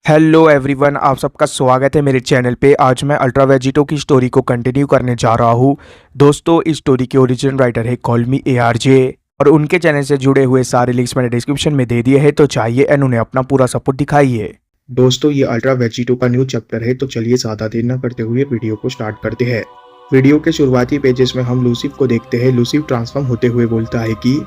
Hello everyone, आप सबका स्वागत है मेरे चैनल पे। आज मैं अल्ट्रा वेजिटो की स्टोरी को कंटिन्यू करने जा रहा हूँ। दोस्तों, इस स्टोरी के ओरिजिनल राइटर है कॉल मी ARJ और उनके चैनल से जुड़े हुए सारे लिंक्स मैंने डिस्क्रिप्शन में दे दिए हैं, तो चाहिए एंड उन्हें अपना पूरा सपोर्ट दिखाइए। दोस्तों, ये अल्ट्रा वेजिटो का न्यू चैप्टर है, तो चलिए ज़्यादा देर न करते हुए वीडियो को स्टार्ट करते हैं। वीडियो के शुरुआती पेजेस में हम लूसिफ को देखते हैं। लूसिफ ट्रांसफॉर्म होते हुए बोलता है कि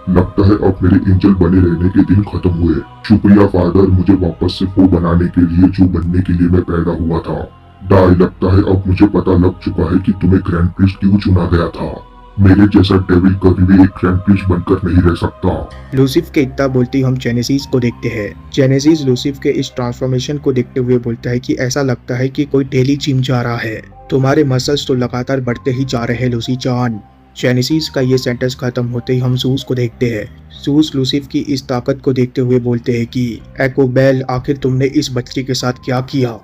लगता है अब मेरे एंजल बने रहने के दिन खत्म हुए। शुक्रिया फादर, मुझे वापस से वो बनाने के लिए जो बनने के लिए मैं पैदा हुआ था। डाई, लगता है अब मुझे पता लग चुका है कि तुम्हें ग्रैंड प्रिस्ट क्यों चुना गया था। मेरे जैसा डेविल कभी भी एक ग्रैंड प्रिस्ट बनकर नहीं रह सकता। लूसिफ के इतना बोलते हम जेनेसिस को देखते हैं। जेनेसिस लूसिफ के इस ट्रांसफॉर्मेशन को देखते हुए बोलता है कि ऐसा लगता है कि कोई डेली जिम जा रहा है। तुम्हारे मसल्स तो लगातार बढ़ते ही जा रहे हैं लूसी जान। जेनेसिस का ये सेंटेंस खत्म होते ही हम जूस को देखते हैं। जूस लूसिफ की इस ताकत को देखते हुए बोलते हैं कि एकोबेल, आखिर तुमने इस बच्ची के साथ क्या किया।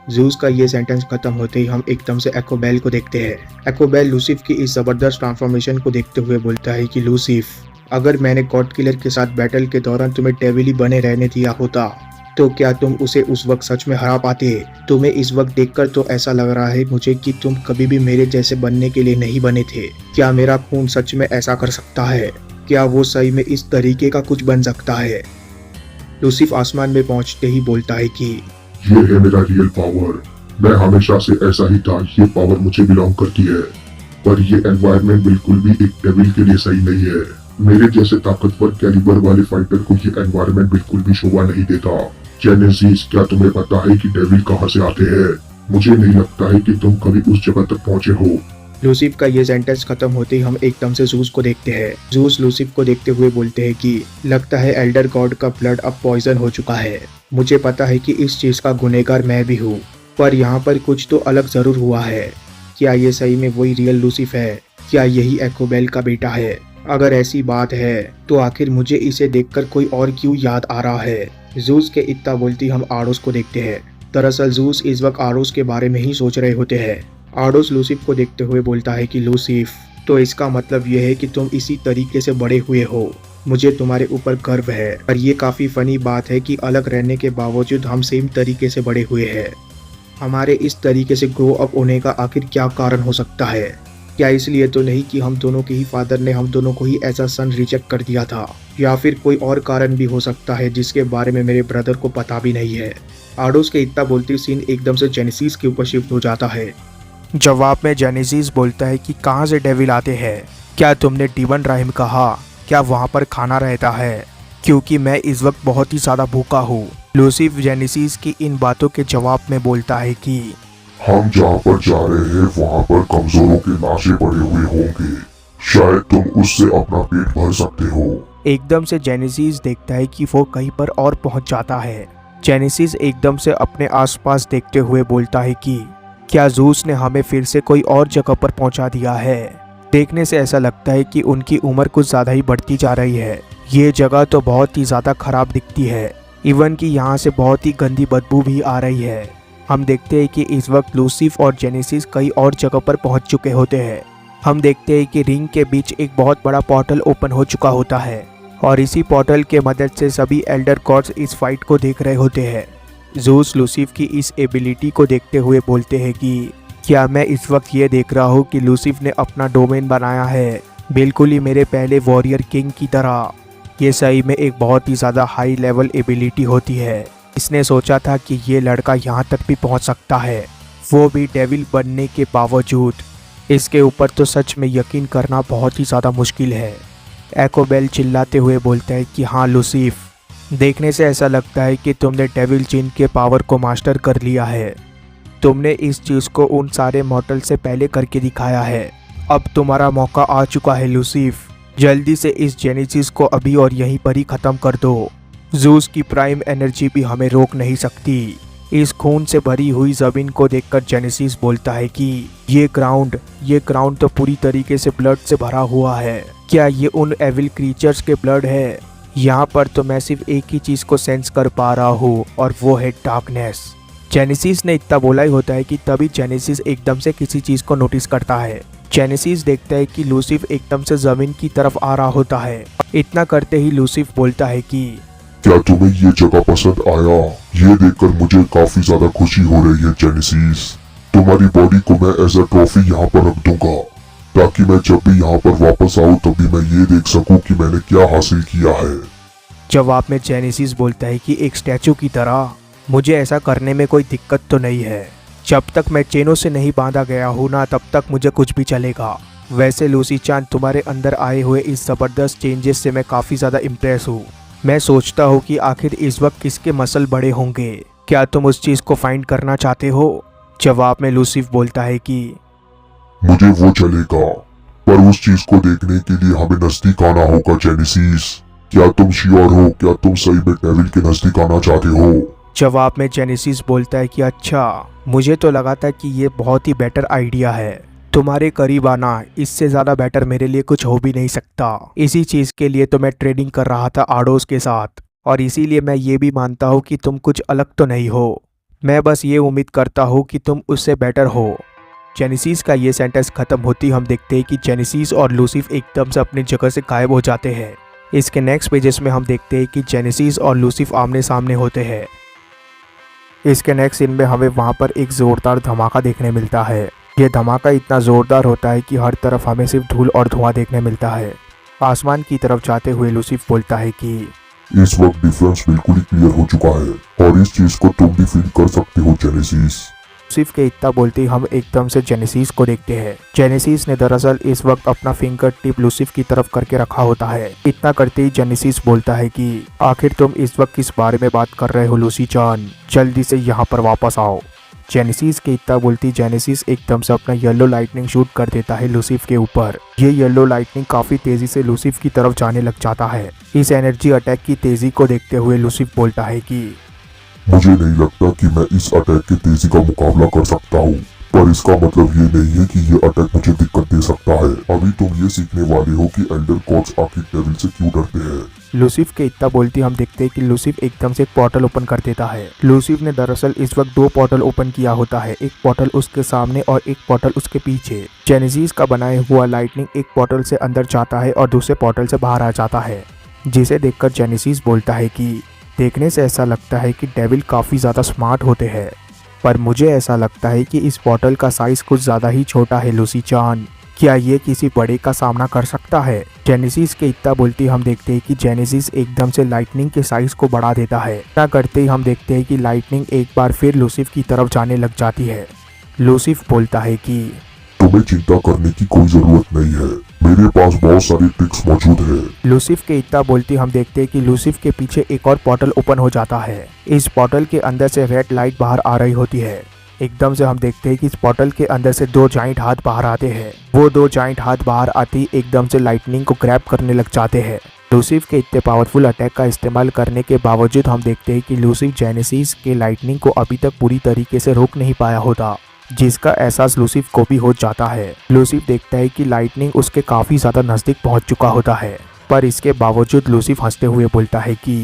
जूस का ये सेंटेंस खत्म होते ही हम एकदम से एकोबेल को देखते हैं। एकोबेल लूसिफ की इस जबरदस्त ट्रांसफॉर्मेशन को देखते हुए बोलता है कि लूसिफ, अगर मैंने गॉड किलर के साथ बैटल के दौरान तुम्हें डेविल ही बने रहने दिया होता तो क्या तुम उसे उस वक्त सच में हरा पाते। तुम्हें इस वक्त देखकर तो ऐसा लग रहा है मुझे कि तुम कभी भी मेरे जैसे बनने के लिए नहीं बने थे। क्या मेरा खून सच में ऐसा कर सकता है? क्या वो सही में इस तरीके का कुछ बन सकता है? लूसिफ आसमान में पहुंचते ही बोलता है कि ये है मेरा रियल पावर। मैं हमेशा से ऐसा ही था। ये पावर मुझे बिलोंग करती है, पर ये एनवायरनमेंट बिल्कुल भी एक डेविल के लिए सही नहीं है। मेरे जैसे ताकतवर कैलिबर वाले फाइटर को ये एनवायरनमेंट बिल्कुल भी शोभा नहीं देता। जेनेसिस, क्या तुम्हें पता है कि डेविल कहाँ से आते हैं? मुझे नहीं लगता है कि तुम कभी उस जगह तक पहुँचे हो। लूसिफ का ये सेंटेंस खत्म होते ही हम एकदम से जूस को देखते हैं। जूस लूसिफ को देखते हुए बोलते हैं कि लगता है एल्डर गॉड का ब्लड अब पॉइजन हो चुका है। मुझे पता है कि इस चीज का गुनहगार मैं भी हूँ, पर यहाँ पर कुछ तो अलग जरूर हुआ है। क्या ये सही में वही रियल लूसिफ है? क्या यही एकोबेल का बेटा है? अगर ऐसी बात है तो आखिर मुझे इसे देखकर कोई और क्यों याद आ रहा है। जूस के इतना बोलती हम आरोस को देखते हैं। दरअसल जूस इस वक्त आरोस के बारे में ही सोच रहे होते हैं। आरोस लूसिफ को देखते हुए बोलता है कि लूसिफ, तो इसका मतलब यह है कि तुम इसी तरीके से बड़े हुए हो। मुझे तुम्हारे ऊपर गर्व है। पर यह काफी फनी बात है कि अलग रहने के बावजूद हम सेम तरीके से बड़े हुए हैं। हमारे इस तरीके से ग्रो अप होने का आखिर क्या कारण हो सकता है? क्या इसलिए तो नहीं कि हम दोनों के ही फादर ने हम दोनों को ही एज अ सन रिजेक्ट कर दिया था, या फिर कोई और कारण भी हो सकता है जिसके बारे में मेरे ब्रदर को पता भी नहीं है। आडोस के इतना बोलती सीन एकदम से जेनेसिस के ऊपर शिफ्ट हो जाता है। जवाब में जेनेसिस बोलता है कि कहाँ से डेविल आते हैं? क्या तुमने डीमन राहिम कहा? क्या वहाँ पर खाना रहता है? क्योंकि मैं इस वक्त बहुत ही ज़्यादा भूखा हूँ। लूसिफ जेनेसिस की इन बातों के जवाब में बोलता है कि हम जहाँ पर जा रहे हैं वहाँ पर कमजोरों के लाशें पड़े हुए होंगे। शायद तुम उससे अपना पेट भर सकते हो। एकदम से जेनेसिस देखता है कि वो कहीं पर और पहुंच जाता है। जेनेसिस एकदम से अपने आसपास देखते हुए बोलता है कि क्या जूस ने हमें फिर से कोई और जगह पर पहुंचा दिया है? देखने से ऐसा लगता है कि उनकी उम्र कुछ ज़्यादा ही बढ़ती जा रही है। ये जगह तो बहुत ही ज़्यादा खराब दिखती है। इवन कि यहाँ से बहुत ही गंदी बदबू भी आ रही है। हम देखते हैं कि इस वक्त लूसिफ और जेनेसिस कई और जगह पर पहुंच चुके होते हैं। हम देखते हैं कि रिंग के बीच एक बहुत बड़ा पोर्टल ओपन हो चुका होता है और इसी पोर्टल के मदद से सभी एल्डर गॉड्स इस फाइट को देख रहे होते हैं। जूस लूसिफ की इस एबिलिटी को देखते हुए बोलते हैं कि क्या मैं इस वक्त ये देख रहा हूँ कि लूसिफ ने अपना डोमेन बनाया है, बिल्कुल ही मेरे पहले वॉरियर किंग की तरह। ये सही में एक बहुत ही ज़्यादा हाई लेवल एबिलिटी होती है। इसने सोचा था कि ये लड़का यहाँ तक भी पहुँच सकता है, वो भी डेविल बनने के बावजूद। इसके ऊपर तो सच में यकीन करना बहुत ही ज़्यादा मुश्किल है। एकोबेल चिल्लाते हुए बोलता है कि हाँ लूसिफ, देखने से ऐसा लगता है कि तुमने डेविल जिन के पावर को मास्टर कर लिया है। तुमने इस चीज़ को उन सारे मॉडल से पहले करके दिखाया है। अब तुम्हारा मौका आ चुका है लूसिफ। जल्दी से इस जेनेसिस को अभी और यहीं पर ही ख़त्म कर दो। जूस की प्राइम एनर्जी भी हमें रोक नहीं सकती। इस खून से भरी हुई ज़मीन को देखकर जेनेसिस बोलता है कि ये ग्राउंड तो पूरी तरीके से ब्लड से भरा हुआ है। क्या ये उन एविल क्रीचर्स के ब्लड है? यहाँ पर तो मैं सिर्फ एक ही चीज़ को सेंस कर पा रहा हूँ और वो है डार्कनेस। जेनेसिस ने इतना बोला ही होता है कि तभी जेनेसिस एकदम से किसी चीज़ को नोटिस करता है। जेनेसिस देखता है कि लूसिफ एकदम से ज़मीन की तरफ आ रहा होता है। इतना करते ही लूसिफ बोलता है कि क्या तुम्हें ये जगह पसंद आया? ये देखकर मुझे काफी ज्यादा खुशी हो रही है जेनेसिस। तुम्हारी बॉडी को मैं एज अ ट्रॉफी यहाँ पर रख दूंगा, ताकि मैं जब भी यहाँ पर वापस आऊँ तभी मैं ये देख सकूं कि मैंने क्या हासिल किया है। जवाब में जेनेसिस बोलता है कि एक स्टैचू की तरह। मुझे ऐसा करने में कोई दिक्कत तो नहीं है। जब तक मैं चेनों से नहीं बांधा गया हूँ ना, तब तक मुझे कुछ भी चलेगा। वैसे लूसी चान, तुम्हारे अंदर आए हुए इस ज़बरदस्त चेंजेस से मैं काफ़ी ज़्यादा इम्प्रेस हूँ। मैं सोचता हूँ कि आखिर इस वक्त किसके मसल बड़े होंगे। क्या तुम उस चीज़ को फाइंड करना चाहते हो? जवाब में लूसिफ बोलता है कि मुझे वो चलेगा, पर उस चीज को देखने के लिए हमें नजदीक आना होगा जेनेसिस। क्या तुम श्योर हो? क्या तुम सही में डेविल के नजदीक आना चाहते हो? जवाब में जेनेसिस बोलता है कि अच्छा, मुझे तो लगा था कि ये बहुत ही बेटर आइडिया है। तुम्हारे करीब आना, इससे ज़्यादा बेटर मेरे लिए कुछ हो भी नहीं सकता। इसी चीज़ के लिए तो मैं ट्रेनिंग कर रहा था आडोस के साथ, और इसीलिए मैं ये भी मानता हूँ कि तुम कुछ अलग तो नहीं हो। मैं बस ये उम्मीद करता हूँ कि तुम उससे बेटर हो। जेनेसिस का ये सेंटेंस खत्म होती हम देखते हैं कि जेनेसिस और लूसिफ एकदम से अपनी जगह से गायब हो जाते हैं। इसके नेक्स्ट पेजेस में हम देखते हैं कि जेनेसिस और लूसिफ आमने सामने होते हैं। इसके नेक्स्ट सीन में हमें वहाँ पर एक ज़ोरदार धमाका देखने मिलता है। ये धमाका इतना ज़ोरदार होता है कि हर तरफ हमें सिर्फ धूल और धुआं देखने मिलता है। आसमान की तरफ जाते हुए लूसिफ बोलता है कि इस वक्त डिफरेंस बिल्कुल ही क्लियर हो चुका है और इस चीज को तुम भी फील कर सकते हो जेनेसिस। लूसिफ के इतना बोलते ही हम एकदम से जेनेसिस को देखते हैं। जेनेसिस ने दरअसल इस वक्त अपना फिंगर टिप लूसिफ की तरफ करके रखा होता है। इतना करते ही जेनेसिस बोलता है कि आखिर तुम इस वक्त किस बारे में बात कर रहे हो लूसी चान? जल्दी से यहाँ पर वापस आओ। जेनेसिस के इतना बोलती जेनेसिस एकदम से अपना येलो लाइटनिंग शूट कर देता है लूसिफ के ऊपर। ये येलो लाइटनिंग काफी तेजी से लूसिफ की तरफ जाने लग जाता है। इस एनर्जी अटैक की तेजी को देखते हुए लूसिफ बोलता है कि मुझे नहीं लगता कि मैं इस अटैक की तेजी का मुकाबला कर सकता हूँ, पर इसका मतलब ये नहीं है कि ये अटैक मुझे दिक्कत दे सकता है। अभी तुम ये सीखने वाले हो कि एल्डर गॉड्स आखिर डेविल से क्यों डरते हैं। लूसिफ के इतना बोलती हम देखते हैं कि लूसिफ एकदम से एक पोर्टल ओपन कर देता है। लूसिफ ने दरअसल इस वक्त दो पोर्टल ओपन किया होता है, एक पोर्टल उसके सामने और एक पोर्टल उसके पीछे। जेनेसिस का बनाया हुआ लाइटनिंग एक पोर्टल से अंदर जाता है और दूसरे पोर्टल से बाहर आ जाता है, जिसे देखकर जेनेसिस बोलता है कि देखने से ऐसा लगता है कि डेविल काफ़ी ज़्यादा स्मार्ट होते हैं, पर मुझे ऐसा लगता है कि इस पोर्टल का साइज़ कुछ ज़्यादा ही छोटा है लूसी चान। क्या ये किसी बड़े का सामना कर सकता है? जेनेसिस के इतना बोलती हम देखते हैं कि जेनेसिस एकदम से लाइटनिंग के साइज़ को बढ़ा देता है। इतना करते ही हम देखते हैं कि लाइटनिंग एक बार फिर लूसिफ की तरफ जाने लग जाती है। लूसिफ बोलता है कि तुम्हें चिंता करने की कोई जरूरत नहीं है, मेरे पास बहुत सारी ट्रिक्स मौजूद है। लूसिफ के इतना बोलती हम देखते हैं कि लूसिफ के पीछे एक और पोर्टल ओपन हो जाता है। इस पोर्टल के अंदर से रेड लाइट बाहर आ रही होती है। एकदम से हम देखते हैं कि इस पोर्टल के अंदर से दो जाइंट हाथ बाहर आते हैं। वो दो जाइंट हाथ बाहर आते ही एकदम से लाइटनिंग को ग्रैब करने लग जाते हैं। लूसिफ के इतने पावरफुल अटैक का इस्तेमाल करने के बावजूद हम देखते हैं कि लूसिफ जेनेसिस के लाइटनिंग को अभी तक पूरी तरीके से रोक नहीं पाया होता, जिसका एहसास लूसिफ को भी हो जाता है। लूसिफ देखता है कि लाइटनिंग उसके काफी ज्यादा नजदीक पहुंच चुका होता है, पर इसके बावजूद लूसिफ हंसते हुए बोलता है कि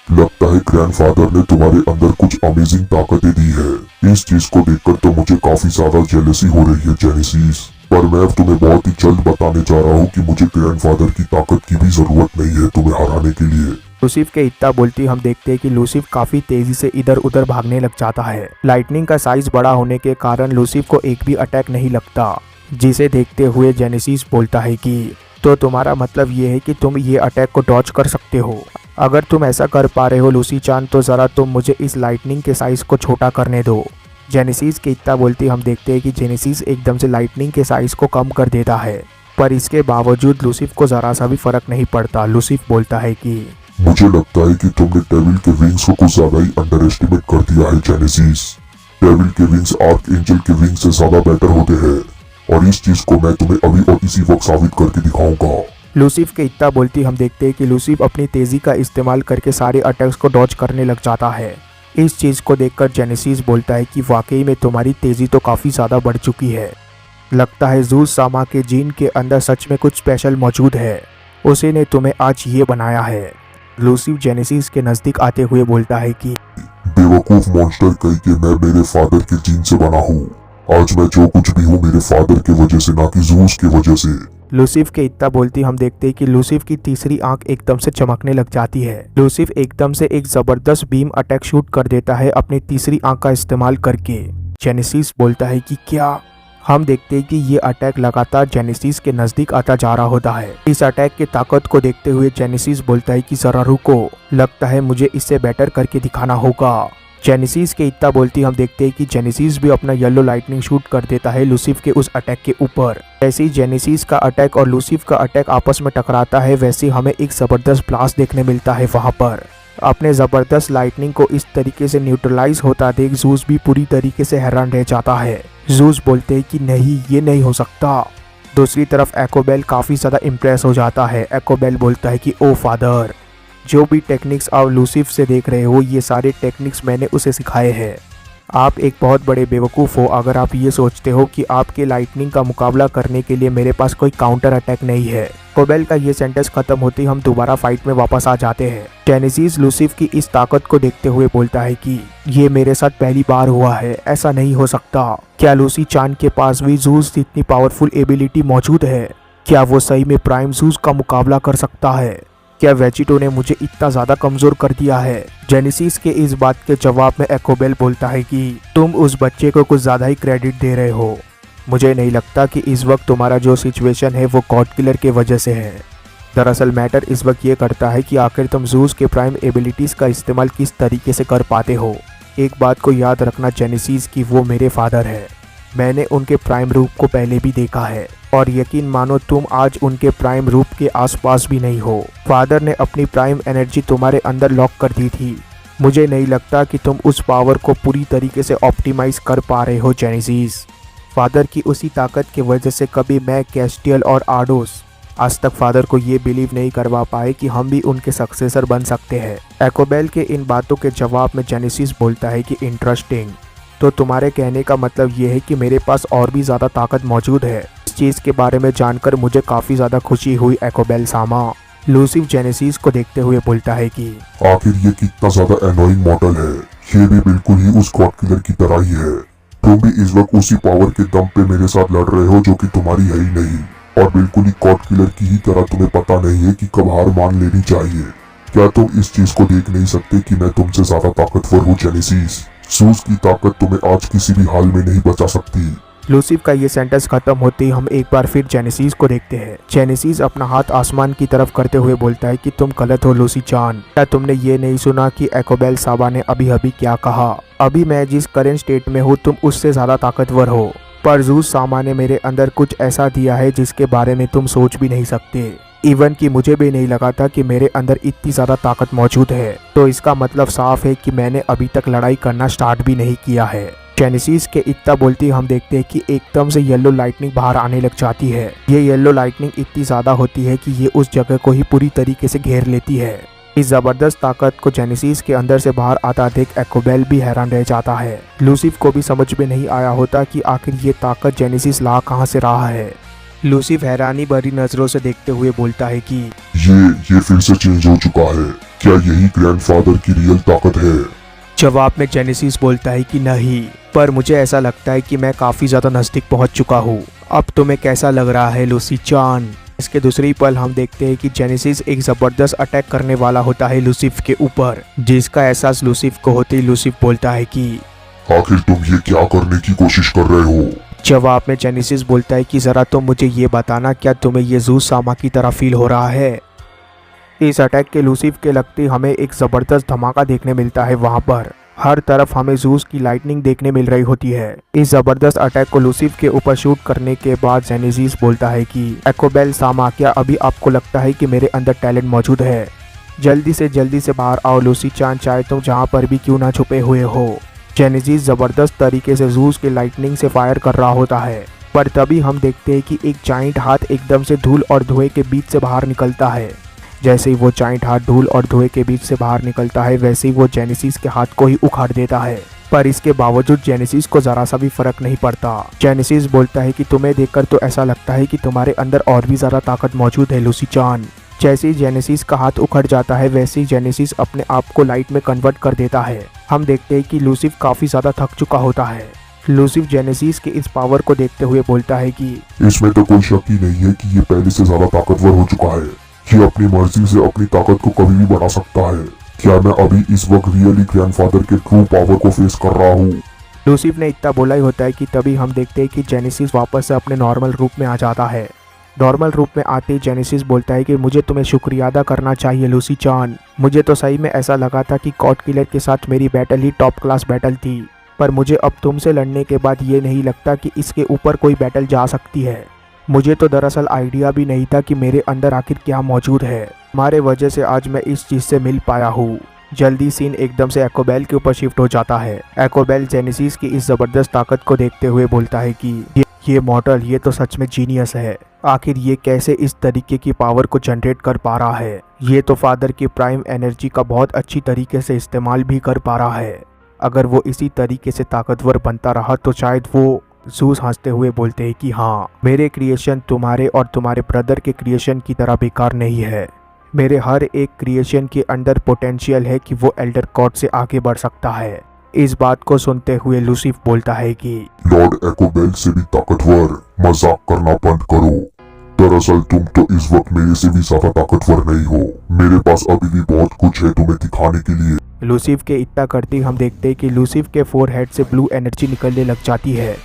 लगता है ग्रैंडफादर ने तुम्हारे अंदर कुछ अमेजिंग ताकतें दी है। इस चीज को देखकर तो मुझे काफी ज्यादा जेलसी हो रही है जेनेसिस, पर मैं अब तुम्हें बहुत ही जल्द बताने जा रहा हूँ कि मुझे ग्रैंडफादर की ताकत की भी जरूरत नहीं है तुम्हें हराने के लिए। लूसिफ के इतना बोलती हम देखते हैं कि लूसिफ काफी तेजी से इधर उधर भागने लग जाता है। लाइटनिंग का साइज बड़ा होने के कारण लूसिफ को एक भी अटैक नहीं लगता, जिसे देखते हुए जेनेसिस बोलता है कि तो तुम्हारा मतलब ये है कि तुम ये अटैक को डॉज कर सकते हो। अगर तुम ऐसा कर पा रहे हो लूसी चान, तो ज़रा तुम मुझे इस लाइटनिंग के साइज़ को छोटा करने दो। जेनेसिस के इतना बोलती हम देखते हैं कि जेनेसिस एकदम से लाइटनिंग के साइज़ को कम कर देता है, पर इसके बावजूद लूसिफ को ज़रा सा भी फर्क नहीं पड़ता। लूसिफ बोलता है कि मुझे लगता है कि तुमने डेविल के विंग्स को कुछ ज्यादा ही अंडर एस्टिमेट कर दिया है जेनेसिस। डेविल के विंग्स आर्क एंजल के विंग्स से ज्यादा बेटर होते हैं, और इस चीज को मैं तुम्हें अभी और इसी वक्त साबित करके दिखाऊंगा। लूसिफ के इतना बोलती हम देखते हैं कि लूसिफ अपनी तेज़ी का इस्तेमाल करके सारे अटैक्स को डॉज करने लग जाता है। इस चीज़ को देखकर जेनेसिस बोलता है कि वाकई में तुम्हारी तेज़ी तो काफ़ी ज़्यादा बढ़ चुकी है। लगता है ज़ूस सामा के जीन के अंदर सच में कुछ स्पेशल मौजूद है, उसी ने तुम्हें आज ये बनाया है। लूसिफ जेनेसिस के नज़दीक आते हुए बोलता है कि बेवकूफ मॉन्स्टर कहीं के मैं मेरे फादर के जीन से बना हूँ। आज मैं जो कुछ भी हूँ मेरे फादर की वजह से, ना कि ज़ूस की वजह से। लूसिफ के इतना बोलती हम देखते हैं कि लूसिफ की तीसरी आंख एकदम से चमकने लग जाती है। लूसिफ एकदम से एक जबरदस्त बीम अटैक शूट कर देता है अपनी तीसरी आंख का इस्तेमाल करके। जेनेसिस बोलता है कि क्या? हम देखते हैं कि ये अटैक लगातार जेनेसिस के नजदीक आता जा रहा होता है। इस अटैक की ताकत को देखते हुए जेनेसिस बोलता है कि जरा रुको, लगता है मुझे इससे बेटर करके दिखाना होगा। जेनेसिस के इतना बोलती हम देखते हैं कि जेनेसिस भी अपना येलो लाइटनिंग शूट कर देता है लूसिफ के उस अटैक के ऊपर। जैसे ही जेनेसिस का अटैक और लूसिफ का अटैक आपस में टकराता है वैसे हमें एक जबरदस्त ब्लास्ट देखने मिलता है वहां पर। अपने जबरदस्त लाइटनिंग को इस तरीके से न्यूट्रलाइज होता देख जूस भी पूरी तरीके से हैरान रह जाता है। जूस बोलते हैं कि नहीं, ये नहीं हो सकता। दूसरी तरफ एकोबेल काफी ज्यादा इम्प्रेस हो जाता है। एकोबेल बोलता है कि ओ फादर, जो भी टेक्निक्स आप लूसिफ से देख रहे हो ये सारे टेक्निक्स मैंने उसे सिखाए हैं। आप एक बहुत बड़े बेवकूफ़ हो अगर आप ये सोचते हो कि आपके लाइटनिंग का मुकाबला करने के लिए मेरे पास कोई काउंटर अटैक नहीं है। कोबेल का ये सेंटेंस खत्म होते ही हम दोबारा फाइट में वापस आ जाते हैं। जेनेसिस लूसिफ की इस ताकत को देखते हुए बोलता है कि ये मेरे साथ पहली बार हुआ है, ऐसा नहीं हो सकता। क्या लूसी चान के पास भी जूस जितनी पावरफुल एबिलिटी मौजूद है? क्या वो सही में प्राइम जूस का मुकाबला कर सकता है? क्या वेजिटो ने मुझे इतना ज्यादा कमजोर कर दिया है? जेनेसिस के इस बात के जवाब में एकोबेल बोलता है कि तुम उस बच्चे को कुछ ज्यादा ही क्रेडिट दे रहे हो। मुझे नहीं लगता कि इस वक्त तुम्हारा जो सिचुएशन है वो गॉड किलर के वजह से है। दरअसल मैटर इस वक्त ये करता है कि आखिर तुम जूस के प्राइम एबिलिटीज का इस्तेमाल किस तरीके से कर पाते हो। एक बात को याद रखना जेनेसिस की, वो मेरे फादर है। मैंने उनके प्राइम रूप को पहले भी देखा है और यकीन मानो तुम आज उनके प्राइम रूप के आसपास भी नहीं हो। फादर ने अपनी प्राइम एनर्जी तुम्हारे अंदर लॉक कर दी थी। मुझे नहीं लगता कि तुम उस पावर को पूरी तरीके से ऑप्टिमाइज कर पा रहे हो जेनेसिस। फादर की उसी ताकत की वजह से कभी मैं, कैस्टियल और आडोस आज तक फादर को ये बिलीव नहीं करवा पाए कि हम भी उनके सक्सेसर बन सकते हैं। एकोबेल के इन बातों के जवाब में जेनेसिस बोलता है कि इंटरेस्टिंग, तो तुम्हारे कहने का मतलब ये है कि मेरे पास और भी ज़्यादा ताकत मौजूद है। इस चीज़ के बारे में जानकर मुझे काफ़ी ज़्यादा खुशी हुई एकोबेल सामा। लूसिफ जेनेसिस को देखते हुए बोलता है कि आखिर ये कितना ज्यादा एनोइंग मॉडल है। ये भी बिल्कुल ही उस गॉड किलर की तरह ही है। तुम भी इस वक्त उसी पावर के दम पे मेरे साथ लड़ रहे हो जो कि तुम्हारी है ही नहीं, और बिल्कुल ही गॉड किलर की ही तरह तुम्हें पता नहीं है कि कब हार मान लेनी चाहिए। क्या तुम इस चीज को देख नहीं सकते कि मैं तुमसे ज्यादा ताकतवर हूँ जेनेसिस? जूस की ताकत तुम्हें आज किसी भी हाल में नहीं बचा सकती। लूसिफ का ये सेंटेंस खत्म होते ही हम एक बार फिर जेनेसिस को देखते हैं। जेनेसिस अपना हाथ आसमान की तरफ करते हुए बोलता है कि तुम गलत हो लूसी चान। क्या तुमने ये नहीं सुना कि एकोबेल साबा ने अभी अभी क्या कहा? अभी मैं जिस करंट स्टेट में हूँ तुम उससे ज्यादा ताकतवर हो, पर जूस सामा ने मेरे अंदर कुछ ऐसा दिया है जिसके बारे में तुम सोच भी नहीं सकते। इवन कि मुझे भी नहीं लगा था कि मेरे अंदर इतनी ज्यादा ताकत मौजूद है। तो इसका मतलब साफ है कि मैंने अभी तक लड़ाई करना स्टार्ट भी नहीं किया है। जेनेसिस के इतना बोलती हम देखते हैं कि एकदम से येलो लाइटनिंग बाहर आने लग जाती है। ये येलो लाइटनिंग इतनी ज्यादा होती है कि ये उस जगह को ही पूरी तरीके से घेर लेती है। इस जबरदस्त ताकत को जेनेसिस के अंदर से बाहर आता देख एकोबेल भी हैरान रह जाता है। लूसिफ को भी समझ में नहीं आया होता कि आखिर ये ताकत जेनेसिस ला कहाँ से रहा है। लूसिफ हैरानी भरी नजरों से देखते हुए बोलता है कि ये फिर से चेंज हो चुका है। क्या यही ग्रैंडफादर की रियल ताकत है? जवाब में जेनेसिस बोलता है कि नहीं, पर मुझे ऐसा लगता है कि मैं काफी ज्यादा नजदीक पहुंच चुका हूँ। अब तुम्हें कैसा लग रहा है लूसी चान? इसके दूसरी पल हम देखते हैं कि जेनेसिस एक जबरदस्त अटैक करने वाला होता है लूसिफ के ऊपर, जिसका एहसास लूसिफ को होते ही लूसिफ बोलता है कि आखिर तुम ये क्या करने की कोशिश कर रहे हो? जवाब में जेनेसिस बोलता है कि जरा तुम मुझे ये बताना, क्या तुम्हें ये जूस सामा की तरह फील हो रहा है? इस अटैक के लूसिफ के लगते हमें एक जबरदस्त धमाका देखने मिलता है। वहां पर हर तरफ हमें जूस की लाइटनिंग देखने मिल रही होती है। इस जबरदस्त अटैक को लूसिफ के ऊपर शूट करने के बाद जेनेसिस बोलता है कि एकोबेल सामा, क्या अभी आपको लगता है कि मेरे अंदर टैलेंट मौजूद है? जल्दी से बाहर आओ लूसी चान, चाहे तुम जहाँ पर भी क्यों ना छुपे हुए हो। जेनेसिस जबरदस्त तरीके से जूस की लाइटनिंग से फायर कर रहा होता है, पर तभी हम देखते हैं कि एक जाइंट हाथ एकदम से धूल और धुएं के बीच से बाहर निकलता है। जैसे ही वो जाइंट हाथ धूल और धुएं के बीच से बाहर निकलता है वैसे ही वो जेनेसिस के हाथ को ही उखाड़ देता है, पर इसके बावजूद जेनेसिस को जरा सा भी फर्क नहीं पड़ता। जेनेसिस बोलता है कि तुम्हें देखकर तो ऐसा लगता है कि तुम्हारे अंदर और भी ज्यादा ताकत मौजूद है लूसी चान। जैसे ही जेनेसिस का हाथ उखड़ जाता है वैसे ही जेनेसिस अपने आप को लाइट में कन्वर्ट कर देता है। हम देखते हैं कि लूसिफ काफी ज्यादा थक चुका होता है। लूसिफ जेनेसिस के इस पावर को देखते हुए बोलता है कि इसमें तो कोई शक ही नहीं है कि ये पहले से ज्यादा ताकतवर हो चुका है। ये अपनी मर्जी से अपनी ताकत को कभी भी बढ़ा सकता है। क्या मैं अभी इस वक्त रियली ग्रैंडफादर के ट्रू पावर को फेस कर रहा हूँ? लूसिफ ने इतना बोला ही होता है कि तभी हम देखते हैं कि जेनेसिस वापस से अपने नॉर्मल रूप में आ जाता है। नॉर्मल रूप में आते ही जेनेसिस बोलता है कि मुझे तुम्हें शुक्रिया अदा करना चाहिए लूसी चान। मुझे तो सही में ऐसा लगा था कि गॉड किलर के साथ मेरी बैटल ही टॉप क्लास बैटल थी, पर मुझे अब तुमसे लड़ने के बाद ये नहीं लगता कि इसके ऊपर कोई बैटल जा सकती है। मुझे तो दरअसल आइडिया भी नहीं था कि मेरे अंदर आखिर क्या मौजूद है। हमारे वजह से आज मैं इस चीज़ से मिल पाया हूँ। जल्दी सीन एकदम से एकोबेल के ऊपर शिफ्ट हो जाता है। एकोबेल जेनेसिस की इस जबरदस्त ताकत को देखते हुए बोलता है कि ये मॉडल ये तो सच में जीनियस है। आखिर ये कैसे इस तरीके की पावर को जनरेट कर पा रहा है? ये तो फादर की प्राइम एनर्जी का बहुत अच्छी तरीके से इस्तेमाल भी कर पा रहा है। अगर वो इसी तरीके से ताकतवर बनता रहा तो शायद वो ज़ूस हंसते हुए बोलते हैं कि हाँ, मेरे क्रिएशन तुम्हारे और तुम्हारे ब्रदर के क्रिएशन की तरह बेकार नहीं है। मेरे हर एक क्रिएशन के अंदर पोटेंशियल है कि वो एल्डर गॉड से आगे बढ़ सकता है। इस बात को सुनते हुए लूसिफ बोलता है कि लॉर्ड एकोबेल से भी ताकतवर, मजाक करना बंद करो। दरअसल तुम तो इस वक्त मेरे से भी ज्यादा ताकतवर नहीं हो। मेरे पास अभी भी बहुत कुछ है तुम्हें दिखाने के लिए। लूसिफ के इतना करते ही हम देखते हैं कि लूसिफ के फोरहेड से ब्लू एनर्जी निकलने लग जाती है।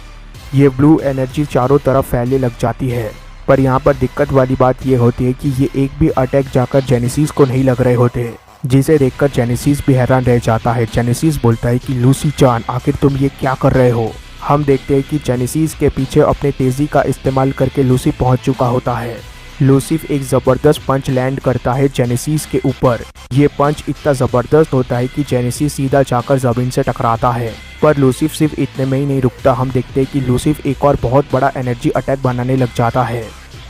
ये ब्लू एनर्जी चारों तरफ फैलने लग जाती है, पर यहाँ पर दिक्कत वाली बात ये होती है कि ये एक भी अटैक जाकर जेनेसिस को नहीं लग रहे होते, जिसे देखकर जेनेसिस भी हैरान रह जाता है। जेनेसिस बोलता है कि लूसी चान, आखिर तुम ये क्या कर रहे हो? हम देखते हैं कि जेनेसिस के पीछे अपने तेजी का इस्तेमाल करके लूसिफ पहुंच चुका होता है। लूसिफ एक ज़बरदस्त पंच लैंड करता है जेनेसिस के ऊपर। ये पंच इतना ज़बरदस्त होता है कि जेनेसिस सीधा जाकर ज़मीन से टकराता है, पर लूसिफ सिर्फ इतने में ही नहीं रुकता। हम देखते हैं कि लूसिफ एक और बहुत बड़ा एनर्जी अटैक बनाने लग जाता है।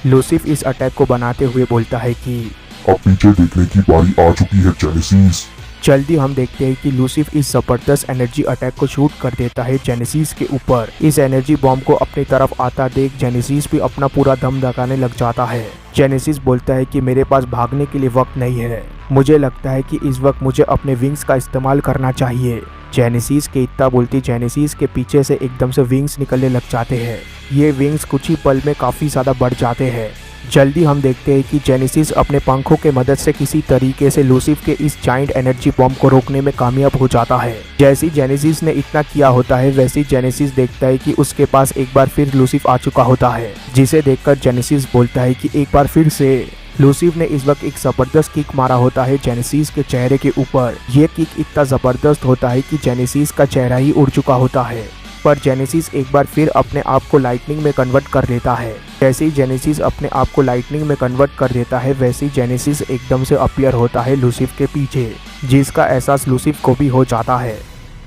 लूसिफ इस अटैक को बनाते हुए बोलता है कि अब पीछे देखने की बारी आ चुकी है जेनेसिस। जल्दी हम देखते हैं कि लूसिफ इस जबरदस्त एनर्जी अटैक को शूट कर देता है जेनेसिस के ऊपर। इस एनर्जी बॉम्ब को अपनी तरफ आता देख जेनेसिस भी अपना पूरा दम लगाने लग जाता है। जेनेसिस बोलता है कि मेरे पास भागने के लिए वक्त नहीं है। मुझे लगता है कि इस वक्त मुझे अपने विंग्स का इस्तेमाल करना चाहिए। जेनेसिस के इतना बोलती जेनेसिस के पीछे से एकदम से विंग्स निकलने लग जाते हैं। ये विंग्स कुछ ही पल में काफ़ी ज़्यादा बढ़ जाते हैं। जल्दी हम देखते हैं कि जेनेसिस अपने पंखों के मदद से किसी तरीके से लूसिफ के इस जाइंट एनर्जी बॉम्ब को रोकने में कामयाब हो जाता है। जैसे ही जेनेसिस ने इतना किया होता है वैसे ही जेनेसिस देखता है कि उसके पास एक बार फिर लूसिफ आ चुका होता है, जिसे देखकर जेनेसिस बोलता है कि एक बार फिर से। लूसिफ ने इस वक्त एक जबरदस्त किक मारा होता है जेनेसिस के चेहरे के ऊपर। ये किक इतना जबरदस्त होता है कि जेनेसिस का चेहरा ही उड़ चुका होता है, पर जेनेसिस एक बार फिर अपने आप को लाइटनिंग में कन्वर्ट कर लेता है। जैसे ही जेनेसिस अपने आप को लाइटनिंग में कन्वर्ट कर देता है वैसे ही जेनेसिस एकदम से अपीयर होता है लूसिफ के पीछे, जिसका एहसास लूसिफ को भी हो जाता है।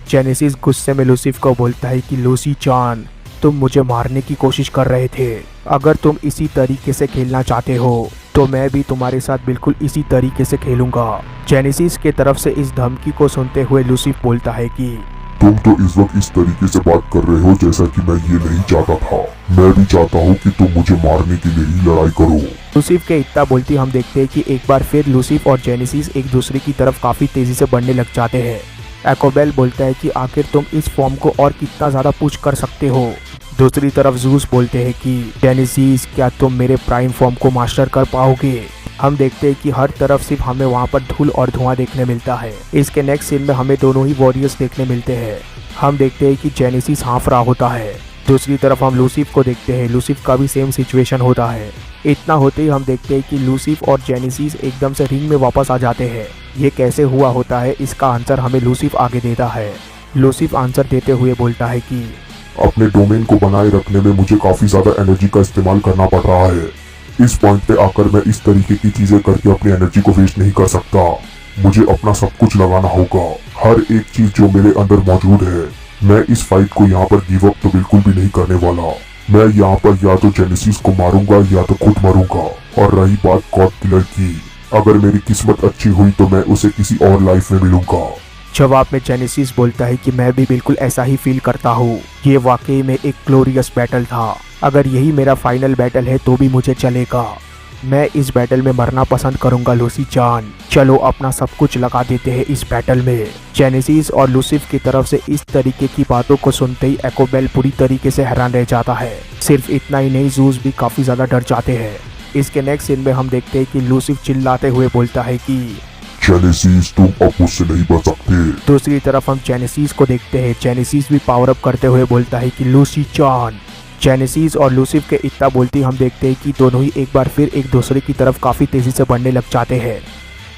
जेनेसिस गुस्से में लूसिफ को बोलता है कि लूसी चान, तुम मुझे मारने की कोशिश कर रहे थे। अगर तुम इसी तरीके से खेलना चाहते हो तो मैं भी तुम्हारे साथ बिल्कुल इसी तरीके से खेलूंगा। जेनेसिस के तरफ से इस धमकी को सुनते हुए लूसिफ बोलता है कि तुम तो इस वक्त इस तरीके से बात कर रहे हो जैसा कि मैं ये नहीं चाहता था। मैं भी चाहता हूँ कि तुम मुझे मारने के लिए ही लड़ाई करो। लूसिफ के इतना बोलती हम देखते हैं कि एक बार फिर लूसिफ और जेनेसिस एक दूसरे की तरफ काफी तेजी से बढ़ने लग जाते हैं। एकोबेल बोलता है कि आखिर तुम इस फॉर्म को और कितना ज्यादा पुश कर सकते हो। दूसरी तरफ ज़ूस बोलते हैं कि जेनेसिस, क्या तुम मेरे प्राइम फॉर्म को मास्टर कर पाओगे? हम देखते हैं कि हर तरफ सिर्फ हमें वहाँ पर धूल और धुआं देखने मिलता है। इसके नेक्स्ट सीन में हमें दोनों ही वॉरियर्स देखने मिलते हैं। हम देखते हैं कि जेनेसिस हाँफ रहा होता है। दूसरी तरफ हम लूसिफ को देखते हैं। लूसिफ का भी सेम सिचुएशन होता है। इतना होते ही हम देखते हैं कि लूसिफ और जेनेसिस एकदम से रिंग में वापस आ जाते हैं। ये कैसे हुआ होता है इसका आंसर हमें लूसिफ आगे देता है। लूसिफ आंसर देते हुए बोलता है कि अपने डोमेन को बनाए रखने में मुझे काफी ज्यादा एनर्जी का इस्तेमाल करना पड़ रहा है। इस पॉइंट पे आकर मैं इस तरीके की चीजें करके अपनी एनर्जी को वेस्ट नहीं कर सकता। मुझे अपना सब कुछ लगाना होगा, हर एक चीज जो मेरे अंदर मौजूद है। मैं इस फाइट को यहाँ पर गिव अप तो बिल्कुल भी नहीं करने वाला। मैं यहाँ पर या तो जेनेसिस को मारूंगा या तो खुद मरूंगा। और रही बात गॉड किलर की, अगर मेरी किस्मत अच्छी हुई तो मैं उसे किसी और लाइफ में मिलूंगा। जवाब में जेनेसिस बोलता है कि मैं भी बिल्कुल ऐसा ही फील करता हूँ। ये वाकई में एक ग्लोरियस बैटल था। अगर यही मेरा फाइनल बैटल है तो भी मुझे चलेगा। मैं इस बैटल में मरना पसंद करूंगा लूसी चान। चलो अपना सब कुछ लगा देते हैं इस बैटल में। जेनेसिस और लूसिफ की तरफ से इस तरीके की बातों को सुनते ही एको बेल पूरी तरीके से हैरान रह जाता है। सिर्फ इतना ही नहीं, जूस भी काफी ज्यादा डर जाते हैं। इसके नेक्स्ट सीन में हम देखते हैं कि लूसिफ चिल्लाते हुए बोलता है कि जेनेसिस तुम अब मुझसे नहीं बच सकते। दूसरी तरफ हम जेनेसिस को देखते हैं। जेनेसिस भी पावर अप करते हुए बोलता है कि लूसी चान। जेनेसिस और लूसिफ के इतना बोलते ही हम देखते हैं कि दोनों ही एक बार फिर एक दूसरे की तरफ काफी तेजी से बढ़ने लग जाते हैं।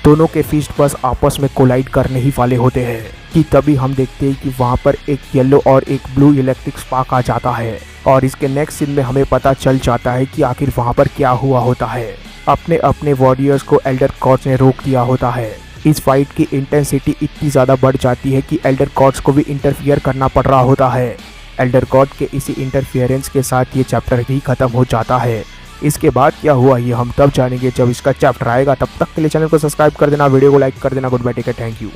दोनों के फिस्ट बस आपस में कोलाइड करने ही वाले होते हैं कि तभी हम देखते हैं कि वहां पर एक येलो और एक ब्लू इलेक्ट्रिक स्पार्क आ जाता है और इसके नेक्स्ट सीन में हमें पता चल जाता है कि आखिर वहां पर क्या हुआ होता है। अपने अपने वॉरियर्स को एल्डर गॉड्स ने रोक दिया होता है। इस फाइट की इंटेंसिटी इतनी ज़्यादा बढ़ जाती है कि एल्डर गॉड्स को भी इंटरफियर करना पड़ रहा होता है। एल्डर गॉड के इसी इंटरफियरेंस के साथ ये चैप्टर भी खत्म हो जाता है। इसके बाद क्या हुआ ये हम तब जानेंगे जब इसका चैप्टर आएगा। तब तक के लिए चैनल को सब्सक्राइब कर देना, वीडियो को लाइक कर देना। Goodbye, take care, thank you.